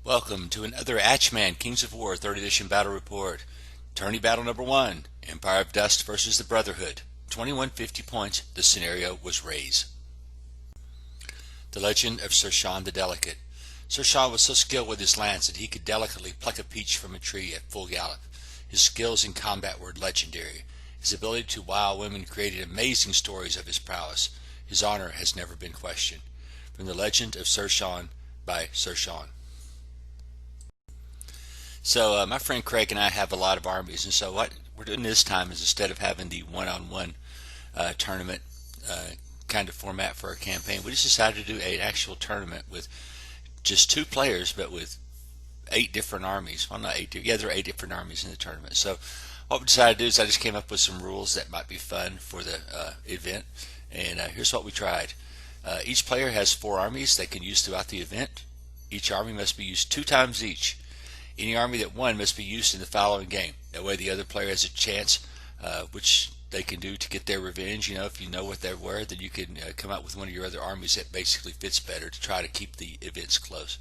Welcome to another Atchman Kings of War 3rd Edition Battle Report. Tourney Battle Number 1, Empire of Dust versus the Brotherhood. 2150 points. The scenario was RAZE. The Legend of Sir Sean the Delicate. Sir Sean was so skilled with his lance that he could delicately pluck a peach from a tree at full gallop. His skills in combat were legendary. His ability to wow women created amazing stories of his prowess. His honor has never been questioned. From The Legend of Sir Sean by Sir Sean. So my friend Craig and I have a lot of armies, and so what we're doing this time is, instead of having the one-on-one tournament kind of format for our campaign, we just decided to do an actual tournament with just 2 players, but with 8 different armies. Well, not 8, yeah, there are 8 different armies in the tournament. So what we decided to do is I just came up with some rules that might be fun for the event, and here's what we tried. Each player has 4 armies they can use throughout the event. Each army must be used 2 times each. Any army that won must be used in the following game. That way the other player has a chance, which they can do to get their revenge. You know, if you know what they were, then you can come out with one of your other armies that basically fits better to try to keep the events close.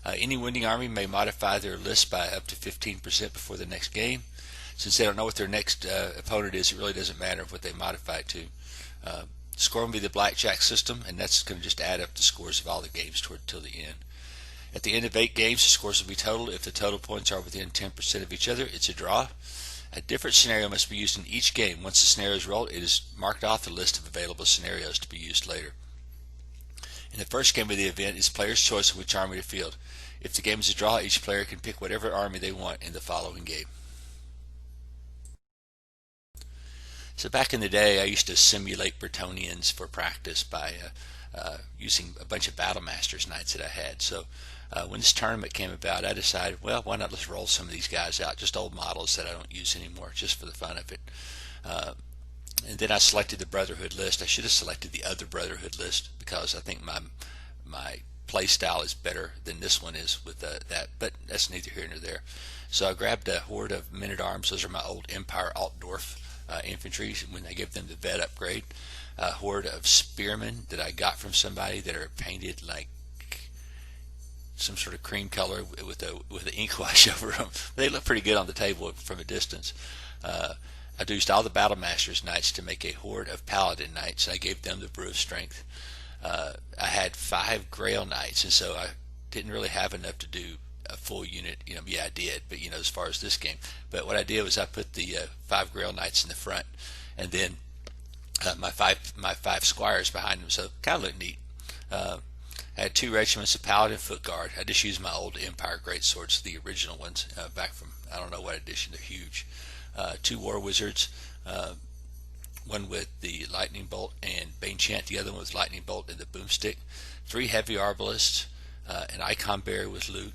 Any winning army may modify their list by up to 15% before the next game. Since they don't know what their next opponent is, it really doesn't matter what they modify it to. Score will be the blackjack system, and that's going to just add up the scores of all the games till the end. At the end of 8 games, the scores will be totaled. If the total points are within 10% of each other, it's a draw. A different scenario must be used in each game. Once the scenario is rolled, it is marked off the list of available scenarios to be used later. In the first game of the event, it's player's choice of which army to field. If the game is a draw, each player can pick whatever army they want in the following game. So back in the day, I used to simulate Bretonnians for practice by using a bunch of Battle Masters nights that I had. So when this tournament came about, I decided, well, why not let's roll some of these guys out, just old models that I don't use anymore, just for the fun of it. And then I selected the Brotherhood list. I should have selected the other Brotherhood list, because I think my play style is better than this one is with that, but that's neither here nor there. So I grabbed a horde of men-at-arms. Those are my old Empire Altdorf infantry when they give them the vet upgrade. A horde of spearmen that I got from somebody that are painted like some sort of cream color with an ink wash over them. They look pretty good on the table from a distance. I used all the Battle Masters knights to make a horde of Paladin knights. I gave them the Brew of Strength. I had 5 Grail knights, and so I didn't really have enough to do a full unit. You know, yeah, I did, but as far as this game. But what I did was I put the 5 Grail knights in the front, and then my five squires behind them. So kind of looked neat. I had 2 regiments of Paladin Foot Guard. I just used my old Empire Greatswords, the original ones, back from I don't know what edition. They're huge. 2 War Wizards, one with the Lightning Bolt and Bane Chant, the other one with Lightning Bolt and the Boomstick. 3 Heavy Arbalists, an Icon Bearer with loot,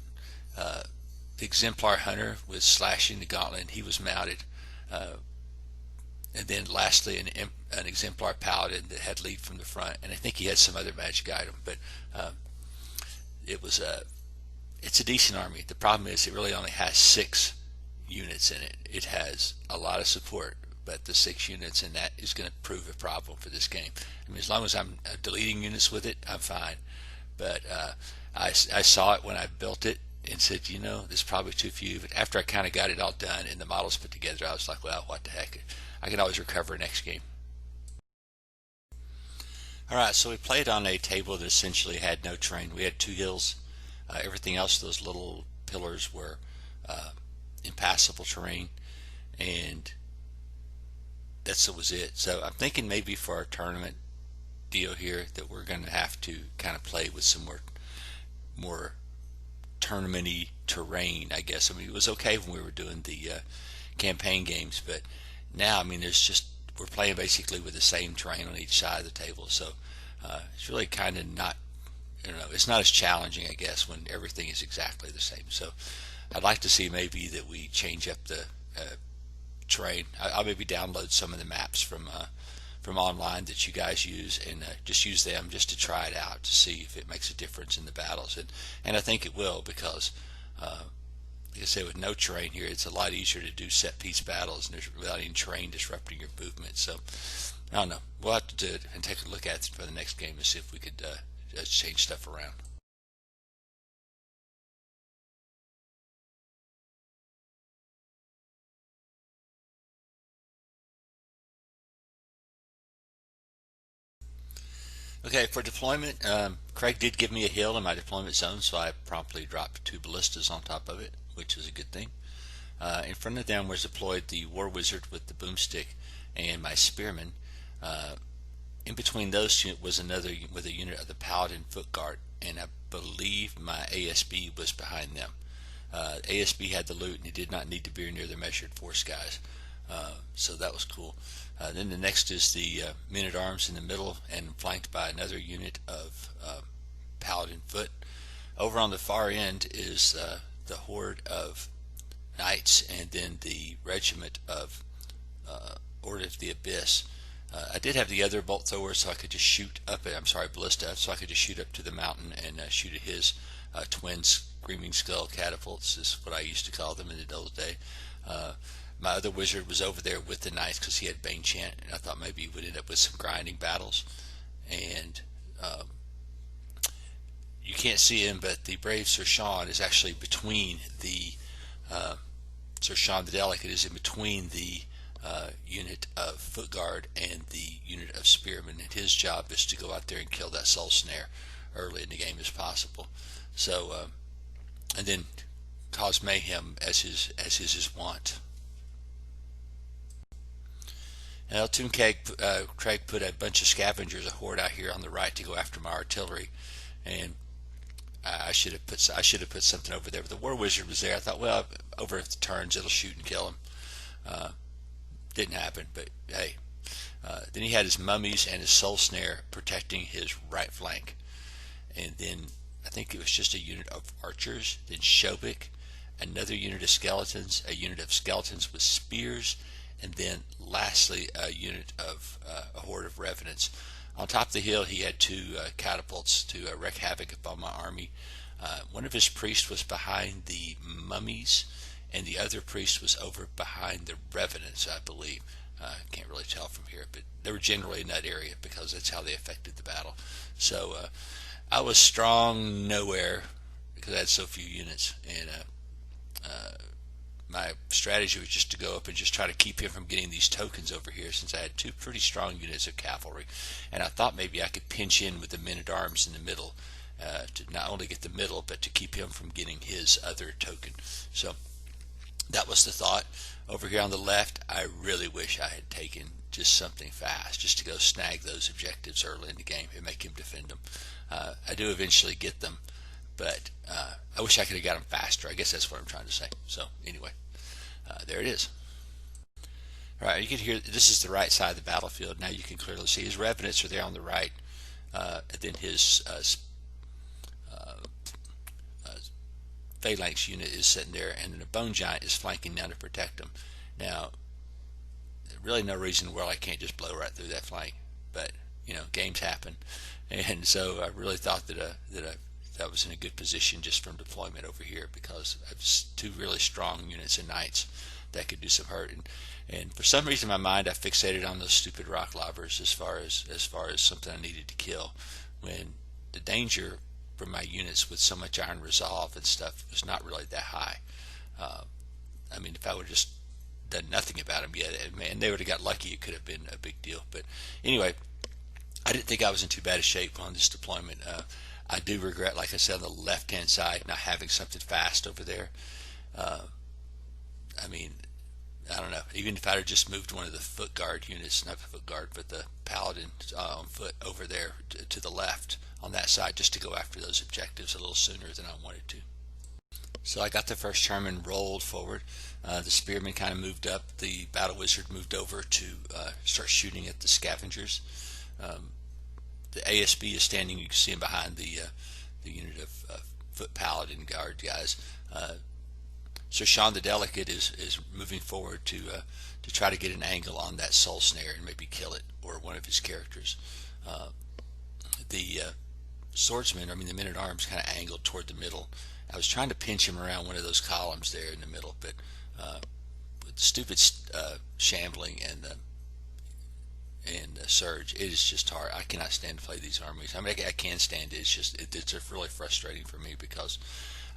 the Exemplar Hunter with Slashing the Gauntlet, and he was mounted. And then lastly, an Exemplar Paladin that had lead from the front, and I think he had some other magic item, but it's a decent army. The problem is it really only has 6 units in it. It has a lot of support, but the 6 units in that is going to prove a problem for this game. I mean, as long as I'm deleting units with it, I'm fine. But I saw it when I built it and said, this is probably too few. But after I kind of got it all done and the models put together, I was like, well, what the heck? I can always recover next game. Alright, so we played on a table that essentially had no terrain. We had 2 hills. Everything else, those little pillars, were impassable terrain, and that was it. So I'm thinking maybe for our tournament deal here that we're going to have to kind of play with some more tournament-y terrain, I guess. I mean, it was okay when we were doing the campaign games, but now, I mean, we're playing basically with the same terrain on each side of the table, so it's really kind of not, it's not as challenging, I guess, when everything is exactly the same. So I'd like to see maybe that we change up the terrain. I'll maybe download some of the maps from online that you guys use, and just use them just to try it out to see if it makes a difference in the battles, and I think it will, because like I say, with no terrain here, it's a lot easier to do set piece battles, and there's without any terrain disrupting your movement. So I don't know. We'll have to do it and take a look at it for the next game and see if we could change stuff around. Okay, for deployment, Craig did give me a hill in my deployment zone, so I promptly dropped 2 ballistas on top of it, which is a good thing. In front of them was deployed the War Wizard with the boomstick and my Spearman. In between those two was another with a unit of the Paladin Foot Guard, and I believe my ASB was behind them. ASB had the loot, and he did not need to be near the measured force guys, so that was cool. Then the next is the men-at-arms in the middle, and flanked by another unit of Paladin Foot. Over on the far end is the horde of knights, and then the regiment of Order of the Abyss. I did have the other bolt thrower, so I could just shoot up at, I'm sorry, ballista, so I could just shoot up to the mountain and shoot at his twin screaming skull catapults, is what I used to call them in the old day. My other wizard was over there with the knights because he had Bane Chant, and I thought maybe he would end up with some grinding battles. And you can't see him, but the brave Sir Sean is actually between the Sir Sean the Delicate is in between the unit of Foot Guard and the unit of Spearmen, and his job is to go out there and kill that soul snare early in the game as possible. So, and then cause mayhem as his wont. Now, Craig put a bunch of scavengers, a horde out here on the right to go after my artillery, and I should have put something over there. But the War Wizard was there. I thought, well, over if the turns, it'll shoot and kill him. Didn't happen, but hey. Then he had his mummies and his soul snare protecting his right flank, and then I think it was just a unit of archers. Then Shobik, another unit of skeletons, a unit of skeletons with spears, and then lastly a unit of a horde of revenants. On top of the hill, he had 2 catapults to wreak havoc upon my army. One of his priests was behind the mummies, and the other priest was over behind the revenants, I believe. Can't really tell from here, but they were generally in that area because that's how they affected the battle. So I was strong nowhere because I had so few units, and my strategy was just to go up and just try to keep him from getting these tokens over here, since I had 2 pretty strong units of cavalry, and I thought maybe I could pinch in with the men-at-arms in the middle to not only get the middle, but to keep him from getting his other token. So that was the thought. Over here on the left, I really wish I had taken just something fast, just to go snag those objectives early in the game and make him defend them. I do eventually get them, but I wish I could have got them faster. I guess that's what I'm trying to say. So anyway, there it is. All right, you can hear this is the right side of the battlefield. Now you can clearly see his revenants are there on the right, and then his phalanx unit is sitting there, and then a bone giant is flanking down to protect him. Now, really no reason in the world I can't just blow right through that flank, but you know, games happen, and so I really thought that that was in a good position just from deployment over here, because I have 2 really strong units of knights that could do some hurt, and for some reason in my mind I fixated on those stupid rock lobbers as far as something I needed to kill, when the danger from my units with so much iron resolve and stuff was not really that high. I mean, if I would have just done nothing about them yet, man, they would have got lucky. It could have been a big deal. But anyway, I didn't think I was in too bad a shape on this deployment. I do regret, like I said, on the left-hand side, not having something fast over there. I mean, I don't know. Even if I had just moved one of the foot guard units, not the foot guard, but the paladin on foot over there to the left on that side, just to go after those objectives a little sooner than I wanted to. So I got the first Sherman rolled forward. The spearman kind of moved up. The battle wizard moved over to start shooting at the scavengers. The ASB is standing. You can see him behind the unit of foot paladin guard guys. Sir Sean the Delicate is moving forward to try to get an angle on that soul snare and maybe kill it, or one of his characters. The swordsman, I mean the men-at-arms, kind of angled toward the middle. I was trying to pinch him around one of those columns there in the middle, but with stupid shambling and surge, it is just hard. I cannot stand to play these armies. I mean, I can stand it. It's just it's really frustrating for me, because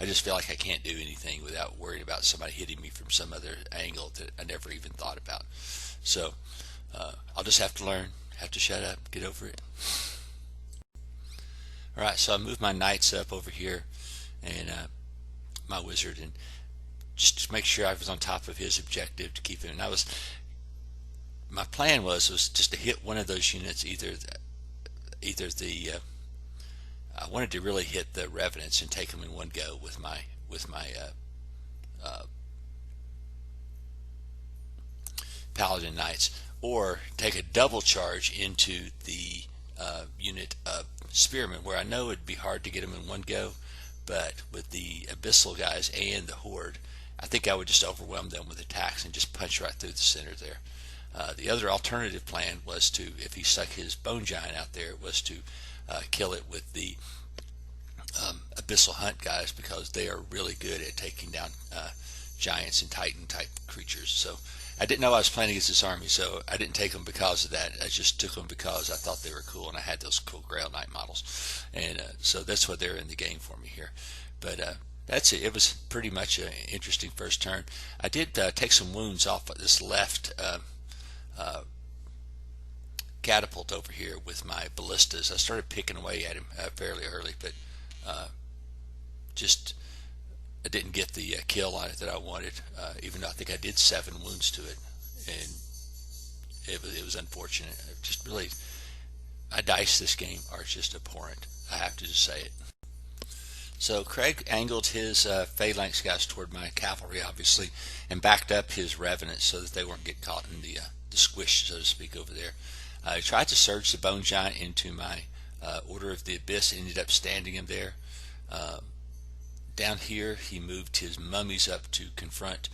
I just feel like I can't do anything without worrying about somebody hitting me from some other angle that I never even thought about. So I'll just have to learn, have to shut up, get over it. Alright, so I moved my knights up over here and my wizard, and just to make sure I was on top of his objective to keep him. And my plan was just to hit one of those units, either the I wanted to really hit the revenants and take them in one go with my paladin knights, or take a double charge into the unit of spearmen, where I know it'd be hard to get them in one go, but with the abyssal guys and the horde, I think I would just overwhelm them with attacks and just punch right through the center there. The other alternative plan was to, if he stuck his bone giant out there, was to kill it with the abyssal hunt guys, because they are really good at taking down giants and titan type creatures. So I didn't know I was playing against this army, so I didn't take them because of that. I just took them because I thought they were cool, and I had those cool Grail Knight models, and so that's what they're in the game for me here. But that's it. It was pretty much an interesting first turn. I did take some wounds off of this left catapult over here with my ballistas. I started picking away at him fairly early, but just I didn't get the kill on it that I wanted, even though I think I did 7 wounds to it, and it was unfortunate. Just really, my dice this game are just abhorrent. I have to just say it. So Craig angled his phalanx guys toward my cavalry, obviously, and backed up his revenants so that they weren't getting caught in the squish, so to speak, over there. I tried to surge the bone giant into my Order of the Abyss, ended up standing him there. Down here, he moved his mummies up to confront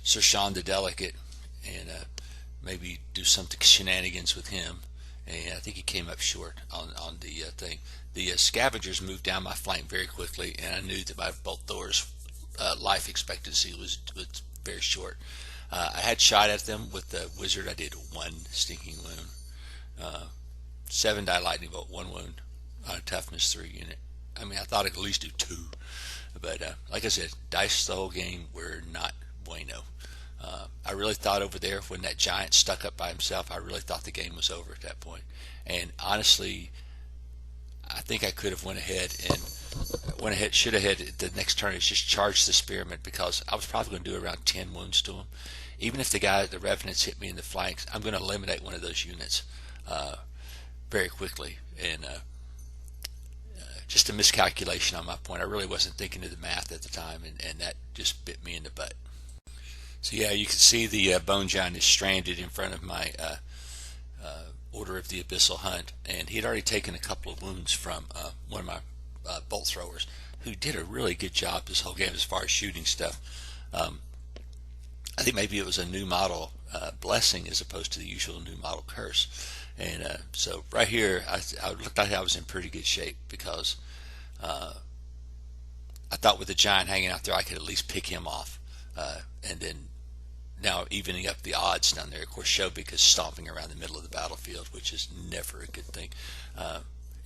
Sir Sean the Delicate, and maybe do some shenanigans with him. And I think he came up short on the thing. The scavengers moved down my flank very quickly, and I knew that my bolt throwers' life expectancy was very short. I had shot at them with the wizard. I did 1 stinking wound. 7 die lightning bolt, 1 wound on a toughness 3 unit. I mean, I thought I could at least do 2, but like I said, dice the whole game were not bueno. I really thought over there when that giant stuck up by himself, I really thought the game was over at that point. And honestly, I think I could have should have had the next turn is just charge the spearmen, because I was probably going to do around 10 wounds to him. Even if the revenants hit me in the flanks, I'm going to eliminate one of those units very quickly. And just a miscalculation on my point. I really wasn't thinking of the math at the time, and that just bit me in the butt. So yeah, you can see the bone giant is stranded in front of my Order of the Abyssal Hunt, and he'd already taken a couple of wounds from one of my bolt throwers, who did a really good job this whole game as far as shooting stuff. I think maybe it was a new model blessing as opposed to the usual new model curse. And so right here, I looked like I was in pretty good shape, because I thought with the giant hanging out there, I could at least pick him off. And then now evening up the odds down there. Of course, Shobik is stomping around the middle of the battlefield, which is never a good thing.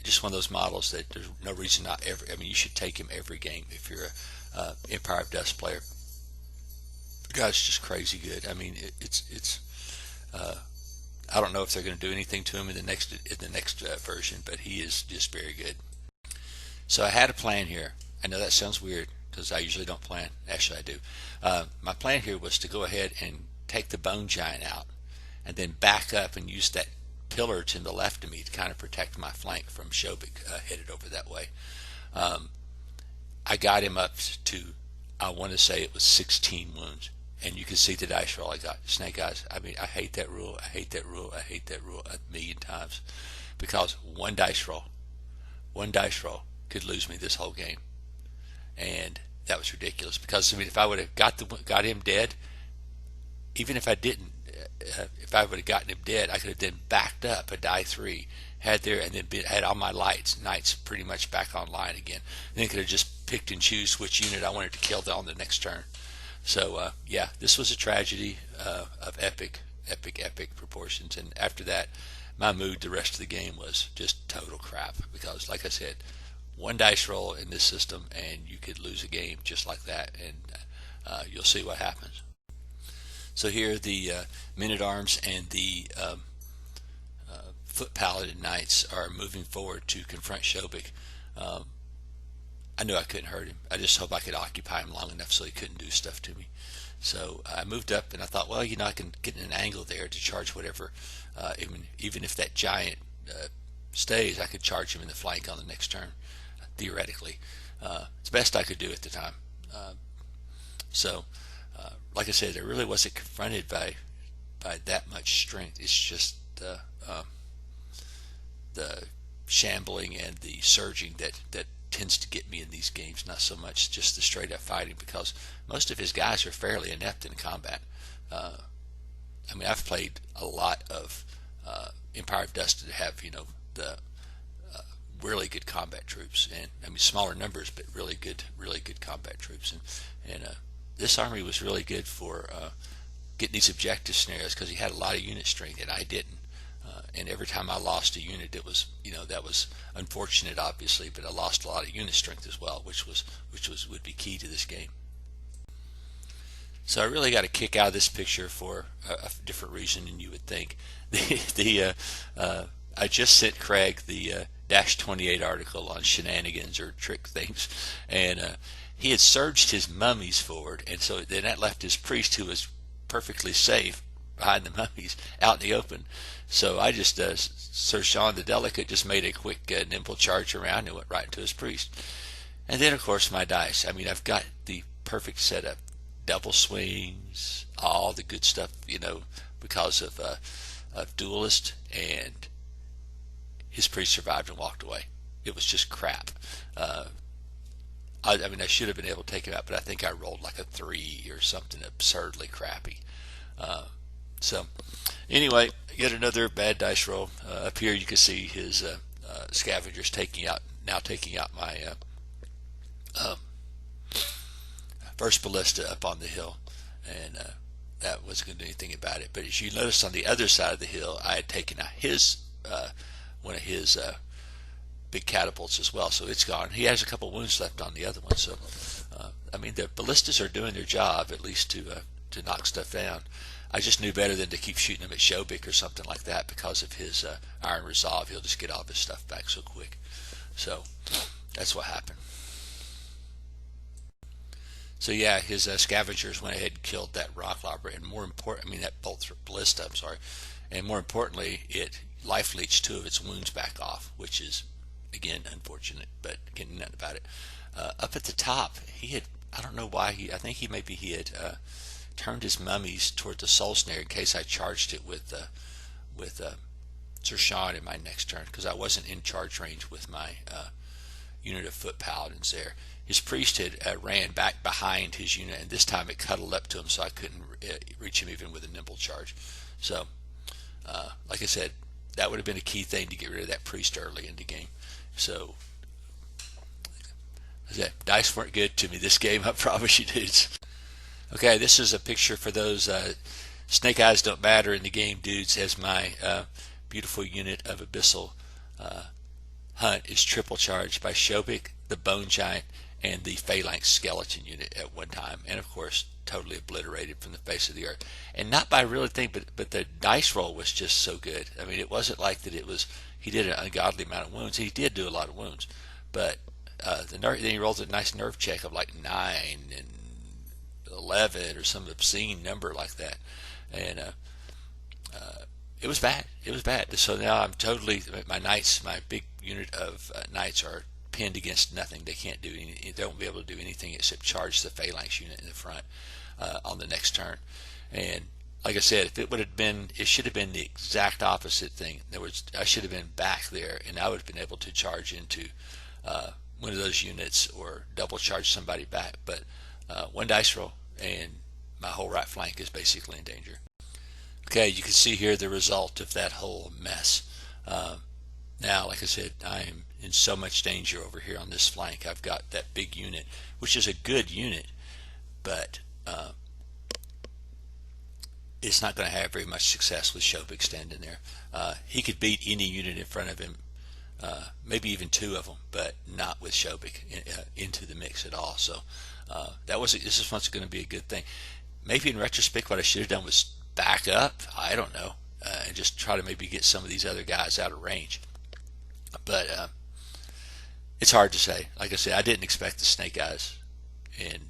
Just one of those models that there's no reason not ever. I mean, you should take him every game if you're a Empire of Dust player. The guy's just crazy good. I mean, it's. I don't know if they're going to do anything to him in the next version, but he is just very good. So I had a plan here. I know that sounds weird, because I usually don't plan. Actually, I do. My plan here was to go ahead and take the bone giant out, and then back up and use that pillar to the left of me to kind of protect my flank from Shobik headed over that way. I got him up to, I want to say it was 16 wounds, and you can see the dice roll I got. Snake Eyes. I mean, I hate that rule. I hate that rule. I hate that rule 1,000,000 times, because one dice roll could lose me this whole game. And that was ridiculous, because I mean, if I would have got him dead, even if I didn't, if I would have gotten him dead, I could have then backed up a die 3, had there, and then had all my knights pretty much back online again. And then could have just picked and choose which unit I wanted to kill on the next turn. So yeah, this was a tragedy of epic proportions. And after that, my mood the rest of the game was just total crap, because like I said, one dice roll in this system and you could lose a game just like that, and you'll see what happens. So here the men-at-arms and the foot paladin knights are moving forward to confront Shobik, I knew I couldn't hurt him. I just hoped I could occupy him long enough so he couldn't do stuff to me. So I moved up and I thought, well, I can get in an angle there to charge whatever. Even if that giant stays, I could charge him in the flank on the next turn, theoretically. It's the best I could do at the time. So, like I said, I really wasn't confronted by that much strength. It's just the shambling and the surging that tends to get me in these games, not so much just the straight up fighting, because most of his guys are fairly inept in combat. I mean, I've played a lot of Empire of Dust to have, the really good combat troops, and I mean smaller numbers, but really good combat troops, and this army was really good for getting these objective scenarios because he had a lot of unit strength and I didn't. And every time I lost a unit, it was, that was unfortunate, obviously, but I lost a lot of unit strength as well, which would be key to this game. So I really got a kick out of this picture for a different reason than you would think. I just sent Craig the Dash 28 article on shenanigans or trick things, and he had surged his mummies forward, and so then that left his priest, who was perfectly safe behind the mummies, out in the open. So I just, Sir Sean the Delicate just made a quick nimble charge around and went right into his priest. And then, of course, my dice. I mean, I've got the perfect setup. Double swings, all the good stuff, because of Duelist, and his priest survived and walked away. It was just crap. I mean, I should have been able to take it out, but I think I rolled like a 3 or something absurdly crappy. So anyway, yet another bad dice roll. Up here you can see his scavengers taking out my first ballista up on the hill, and that wasn't going to do anything about it. But as you notice, on the other side of the hill, I had taken out his one of his big catapults as well, so it's gone. He has a couple wounds left on the other one. So I mean, the ballistas are doing their job, at least to knock stuff down. I just knew better than to keep shooting him at Shobik or something like that because of his iron resolve. He'll just get all of his stuff back so quick. So that's what happened. So yeah, his scavengers went ahead and killed that rock lobber, and more important, that ballista, I'm sorry, and more importantly, it life leached 2 of its wounds back off, which is again unfortunate, but can't do nothing about it. Up at the top, he had, I don't know why, I think he had turned his mummies toward the soul snare in case I charged it with Sir Sean in my next turn, because I wasn't in charge range with my unit of foot paladins there. His priest had ran back behind his unit, and this time it cuddled up to him, so I couldn't reach him even with a nimble charge. So like I said, that would have been a key thing to get rid of that priest early in the game. So dice weren't good to me this game, I promise you dudes. Okay, this is a picture for those snake eyes don't matter in the game dudes, as my beautiful unit of Abyssal Hunt is triple charged by Shobik, the Bone Giant, and the Phalanx Skeleton unit at one time, and of course totally obliterated from the face of the earth. And not by really thing, but the dice roll was just so good. I mean, it wasn't like that he did an ungodly amount of wounds. He did do a lot of wounds, but then he rolled a nice nerve check of like 9 and 11 or some obscene number like that, and it was bad. So now I'm totally, my knights, my big unit of knights are pinned against nothing. They can't do anything. They won't be able to do anything except charge the Phalanx unit in the front on the next turn. And like I said, if it would have been, it should have been the exact opposite thing. In other words, I should have been back there, and I would have been able to charge into one of those units or double charge somebody back. But one dice roll, and my whole right flank is basically in danger. Okay, you can see here the result of that whole mess. Now, like I said, I am in so much danger over here on this flank. I've got that big unit, which is a good unit, but it's not going to have very much success with Shobik standing there. He could beat any unit in front of him, maybe even 2 of them, but not with Shobik into the mix at all. So this is once going to be a good thing. Maybe in retrospect, what I should have done was back up. I don't know. and just try to maybe get some of these other guys out of range. But it's hard to say. Like I said, I didn't expect the snake eyes, and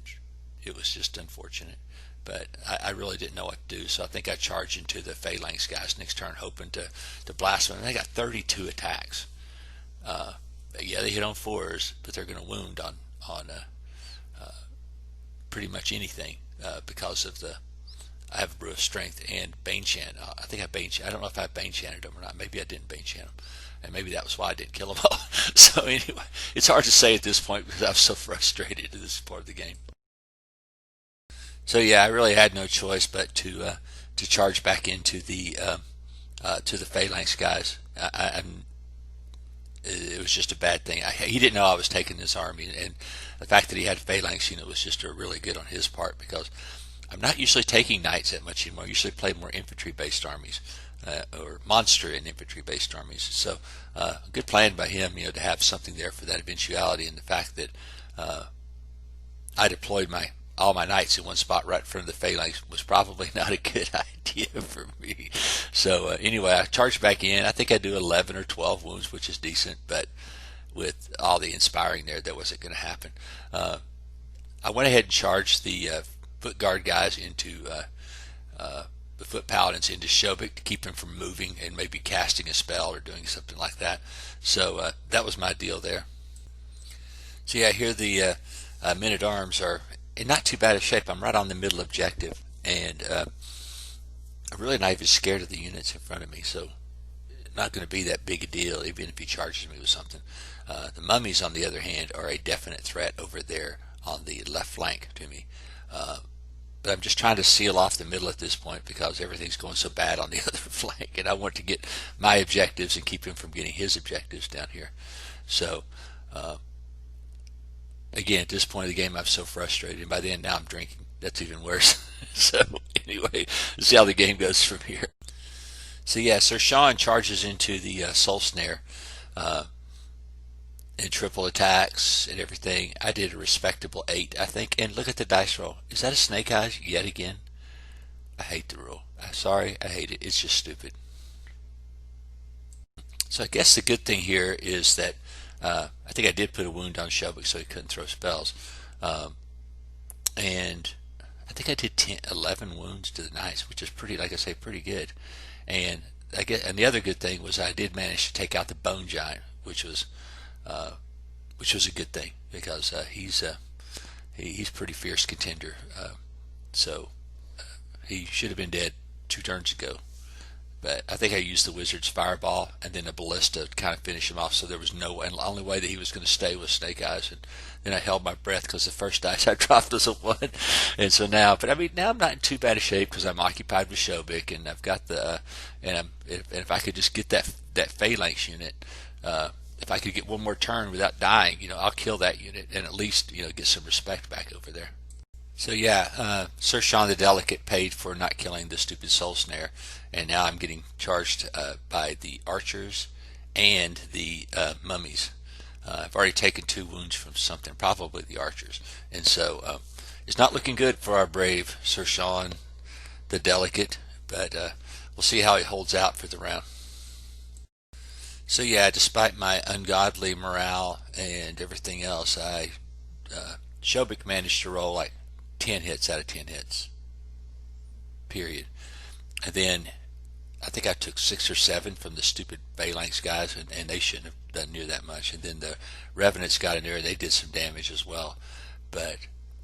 it was just unfortunate. But I really didn't know what to do, so I think I charged into the phalanx guys next turn, hoping to blast them. And they got 32 attacks. Yeah, they hit on 4s, but they're going to wound on pretty much anything because of I have a brew of strength and Bane Shan. I think I Bane Shan. I don't know if I Bane Shanted them or not. Maybe I didn't Bane Shan them, and maybe that was why I didn't kill them all. So anyway, it's hard to say at this point because I'm so frustrated at this part of the game. So yeah, I really had no choice but to charge back into the to the phalanx guys. It was just a bad thing. He didn't know I was taking this army, and the fact that he had a phalanx unit was just really good on his part, because I'm not usually taking knights that much anymore. I usually play more infantry-based armies, or monster and infantry-based armies. So good plan by him, to have something there for that eventuality, and the fact that I deployed all my knights in one spot right in front of the phalanx was probably not a good idea for me. So anyway, I charged back in. I think I do 11 or 12 wounds, which is decent, but with all the inspiring there, that wasn't going to happen. I went ahead and charged the foot guard guys into the foot paladins into Shobik to keep them from moving and maybe casting a spell or doing something like that. So that was my deal there. So yeah, here the men-at-arms are in not too bad a shape. I'm right on the middle objective, and I'm really not even scared of the units in front of me, so not going to be that big a deal even if he charges me with something. The mummies, on the other hand, are a definite threat over there on the left flank to me. But I'm just trying to seal off the middle at this point because everything's going so bad on the other flank, and I want to get my objectives and keep him from getting his objectives down here. So again, at this point of the game, I'm so frustrated, and by the end now I'm drinking. That's even worse. So anyway, let's see how the game goes from here. So yeah, Sir Sean charges into the Soul Snare and triple attacks and everything. I did a respectable 8, I think, and look at the dice roll. Is that a snake eyes yet again? I hate the rule. Sorry, I hate it. It's just stupid. So I guess the good thing here is that I think I did put a wound on Shobik so he couldn't throw spells. And I think I did 11 wounds to the knights, which is pretty, like I say, pretty good. And the other good thing was I did manage to take out the Bone Giant, which was a good thing because he's pretty fierce contender. So he should have been dead 2 turns ago. But I think I used the Wizard's Fireball and then a Ballista to kind of finish him off, so there was and the only way that he was going to stay was Snake Eyes. And then I held my breath because the first dice I dropped was a 1. And so now I'm not in too bad a shape because I'm occupied with Shobik, and I've got if I could just get that phalanx unit, if I could get one more turn without dying, I'll kill that unit and at least, get some respect back over there. So yeah, Sir Sean the Delicate paid for not killing the stupid Soul Snare, and now I'm getting charged by the archers and the mummies. I've already taken 2 wounds from something, probably the archers, and so it's not looking good for our brave Sir Sean the Delicate, but we'll see how he holds out for the round. So yeah, despite my ungodly morale and everything else, Shobik managed to roll like 10 hits out of 10 hits, period. And then I think I took 6 or 7 from the stupid phalanx guys, and they shouldn't have done near that much. And then the revenants got in there and they did some damage as well. But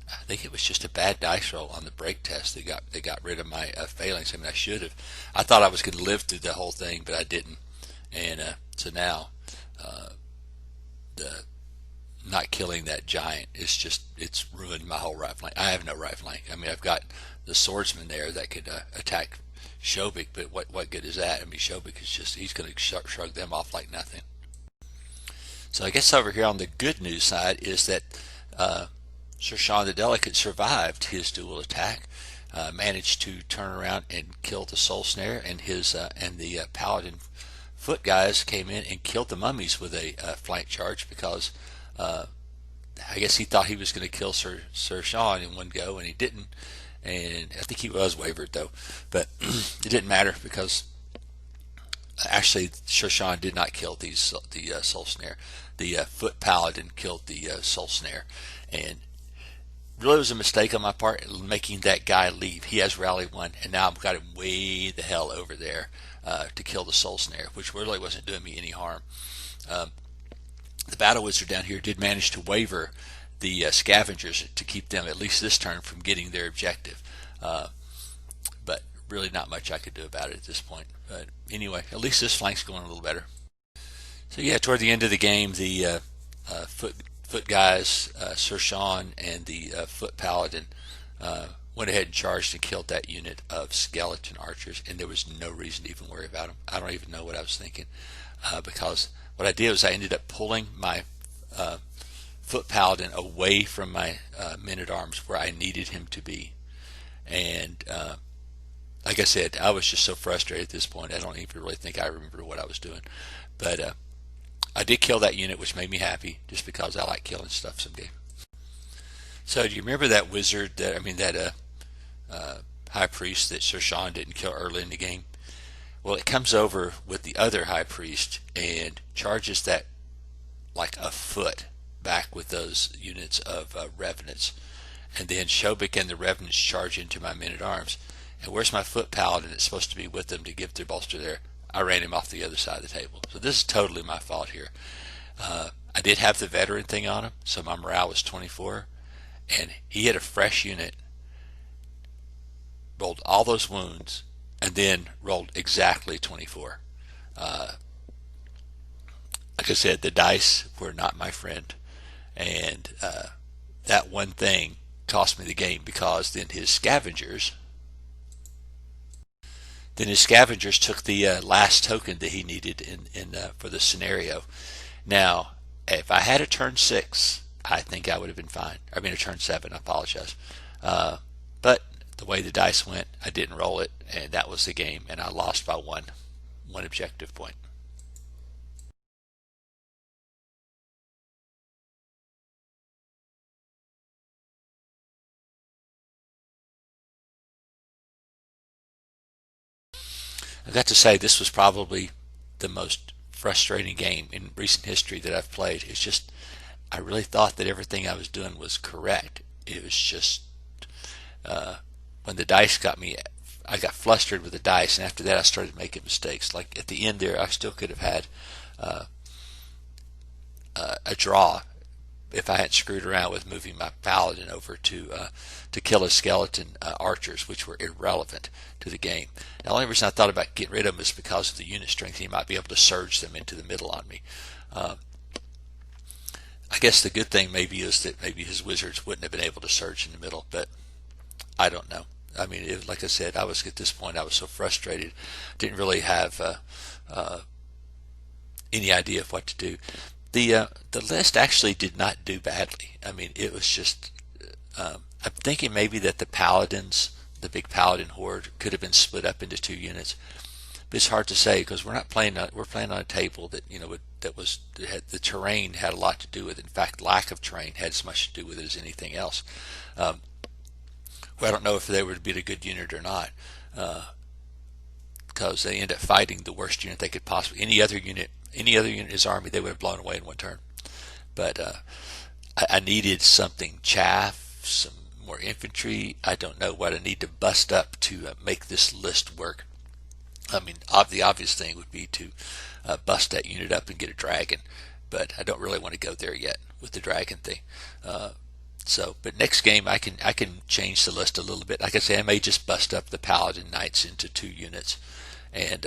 I think it was just a bad dice roll on the break test. They got rid of my phalanx. I should have. I thought I was going to live through the whole thing, but I didn't. And so now the not killing that giant it's ruined my whole right flank. I have no right flank. I've got the swordsman there that could attack Shobik, but what good is that? Shobik is he's going to shrug them off like nothing. So I guess over here on the good news side is that Sir Sean the Delicate survived his dual attack, managed to turn around and kill the Soul Snare, and the Paladin foot guys came in and killed the mummies with a flank charge because I guess he thought he was going to kill Sir Sean in one go, and he didn't. And I think he was wavered though, but it didn't matter because Actually, Shoshana did not kill the Soul Snare. The Foot Paladin killed the Soul Snare, and really was a mistake on my part making that guy leave. He has Rally 1, and now I've got him way the hell over there to kill the Soul Snare, which really wasn't doing me any harm. The Battle Wizard down here did manage to waver the Scavengers to keep them, at least this turn, from getting their objective. But really not much I could do about it at this point. But anyway, at least this flank's going a little better. So yeah, toward the end of the game, the foot guys, Sir Sean and the Foot Paladin, went ahead and charged and killed that unit of skeleton archers, and there was no reason to even worry about them. I don't even know what I was thinking, because what I did was I ended up pulling my Foot Paladin away from my men-at-arms where I needed him to be. And like I said, I was just so frustrated at this point, I don't even really think I remember what I was doing. But I did kill that unit, which made me happy, just because I like killing stuff some game. So do you remember that wizard, that high priest that Sir Sean didn't kill early in the game? Well, it comes over with the other high priest and charges that like a foot back with those units of revenants. And then Shobik and the revenants charge into my men-at-arms. And where's my Foot Paladin that's supposed to be with them to give their bolster there? I ran him off the other side of the table. So this is totally my fault here. I did have the veteran thing on him, so my morale was 24. And he had a fresh unit, rolled all those wounds, and then rolled exactly 24. Like I said, the dice were not my friend. And that one thing cost me the game, because then his scavengers took the last token that he needed for the scenario. Now, if I had a turn 6, I think I would have been fine. I mean, a turn 7, I apologize. But the way the dice went, I didn't roll it, and that was the game, and I lost by one objective point. I got to say, this was probably the most frustrating game in recent history that I've played. It's just, I really thought that everything I was doing was correct. It was just, when the dice got me, I got flustered with the dice, and after that I started making mistakes. Like at the end there, I still could have had a draw if I hadn't screwed around with moving my paladin over to kill his skeleton archers, which were irrelevant to the game. The only reason I thought about getting rid of them is because of the unit strength. He might be able to surge them into the middle on me. I guess the good thing maybe is that maybe his wizards wouldn't have been able to surge in the middle, but I don't know. I mean, like I said, I was at this point, I was so frustrated, didn't really have any idea of what to do. The list actually did not do badly. I mean, it was just, I'm thinking maybe that the paladins, the big paladin horde, could have been split up into 2 units. But it's hard to say, because we're playing on a table that the terrain had a lot to do with it. In fact, lack of terrain had as much to do with it as anything else. Well, I don't know if they would be a good unit or not, because they end up fighting the worst unit they could possibly. Any other unit in his army, they would have blown away in one turn. But I needed something chaff, some more infantry. I don't know what I need to bust up to make this list work. I mean, the obvious thing would be to bust that unit up and get a dragon, but I don't really want to go there yet with the dragon thing. But next game I can change the list a little bit. Like I say, I may just bust up the paladin knights into 2 units, and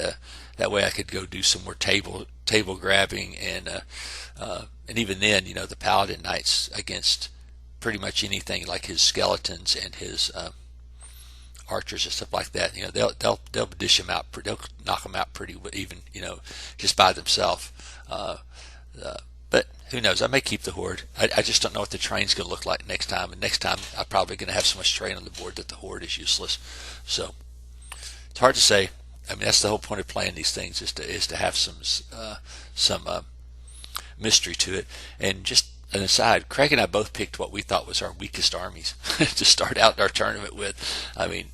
that way I could go do some more table grabbing, and even then, the paladin knights against pretty much anything, like his skeletons and his archers and stuff like that, they'll dish them out. They'll knock them out pretty even, just by themselves. But who knows? I may keep the horde. I just don't know what the terrain's going to look like next time. And next time, I'm probably going to have so much terrain on the board that the horde is useless. So it's hard to say. I mean, that's the whole point of playing these things, is to have some mystery to it. And just an aside, Craig and I both picked what we thought was our weakest armies to start out our tournament with. I mean,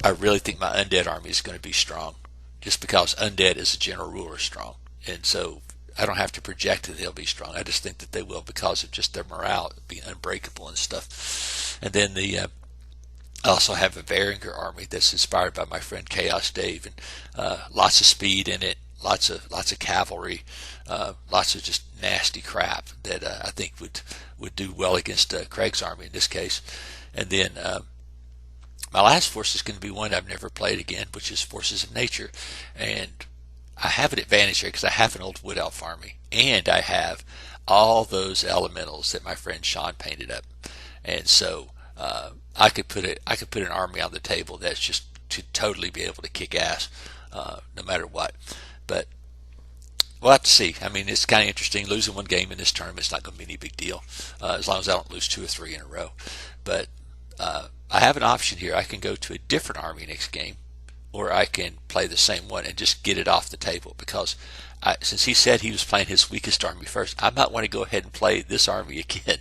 I really think my undead army is going to be strong, just because undead as a general rule are strong, and so I don't have to project that they'll be strong. I just think that they will because of just their morale being unbreakable and stuff. And then I also have a Varangur army that's inspired by my friend Chaos Dave, and lots of speed in it, lots of cavalry, lots of just nasty crap that I think would do well against Craig's army in this case. And then my last force is going to be one I've never played again, which is Forces of Nature, and I have an advantage here because I have an old Wood Elf army, and I have all those elementals that my friend Sean painted up, and so I could put an army on the table that's just to totally be able to kick ass, no matter what. But we'll have to see. I mean, it's kind of interesting. Losing one game in this tournament is not going to be any big deal, as long as I don't lose 2 or 3 in a row. But I have an option here. I can go to a different army next game, or I can play the same one and just get it off the table, because since he said he was playing his weakest army first, I might want to go ahead and play this army again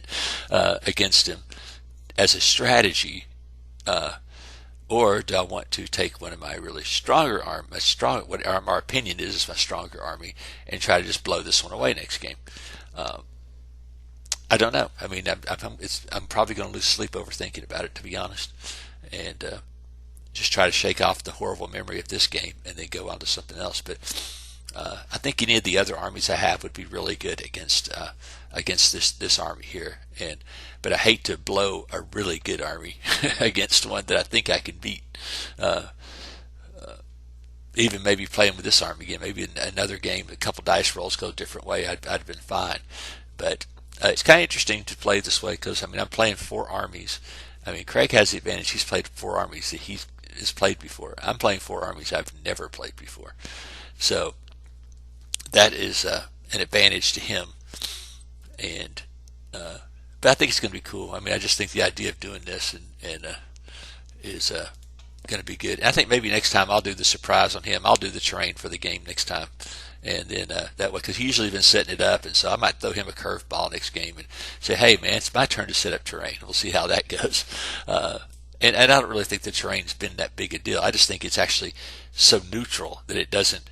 against him as a strategy, or do I want to take one of my really stronger what our opinion is my stronger army, and try to just blow this one away next game? I don't know. I mean, I'm probably going to lose sleep over thinking about it, to be honest, and just try to shake off the horrible memory of this game and then go on to something else. But I think any of the other armies I have would be really good against this army here. But I hate to blow a really good army against one that I think I can beat. Even maybe playing with this army again, maybe in another game, a couple dice rolls go a different way, I'd have been fine. But it's kind of interesting to play this way because, I mean, I'm playing 4 armies. I mean, Craig has the advantage. He's played 4 armies that he has played before. I'm playing 4 armies I've never played before. So that is an advantage to him. And but I think it's going to be cool. I mean, I just think the idea of doing this is going to be good. And I think maybe next time I'll do the surprise on him. I'll do the terrain for the game next time. And then that way, because he's usually been setting it up, and so I might throw him a curveball next game and say, hey, man, it's my turn to set up terrain. We'll see how that goes. And I don't really think the terrain's been that big a deal. I just think it's actually so neutral that it doesn't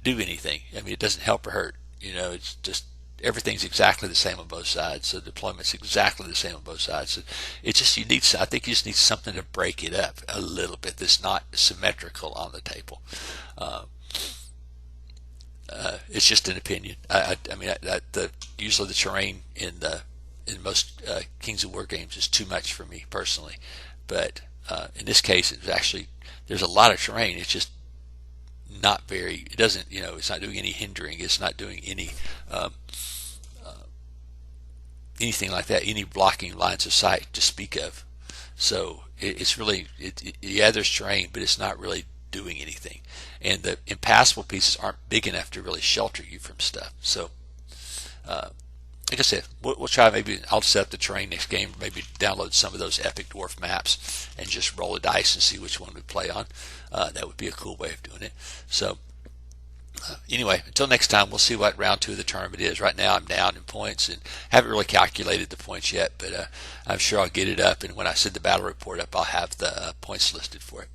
do anything. I mean, it doesn't help or hurt. You know, it's just everything's exactly the same on both sides. So deployment's exactly the same on both sides. So it's just I think you just need something to break it up a little bit that's not symmetrical on the table. It's just an opinion. I mean, usually the terrain in most Kings of War games is too much for me personally, but in this case, there's a lot of terrain. It's just not very. It doesn't, it's not doing any hindering. It's not doing any anything like that. Any blocking lines of sight to speak of. So it's really, yeah, there's terrain, but it's not really doing anything, and the impassable pieces aren't big enough to really shelter you from stuff. So like I said, we'll try. Maybe I'll set up the terrain next game, maybe download some of those epic dwarf maps and just roll a dice and see which one we play on. That would be a cool way of doing it. So anyway, until next time, we'll see what round 2 of the tournament is. Right now I'm down in points and haven't really calculated the points yet, but I'm sure I'll get it up, and when I send the battle report up, I'll have the points listed for it.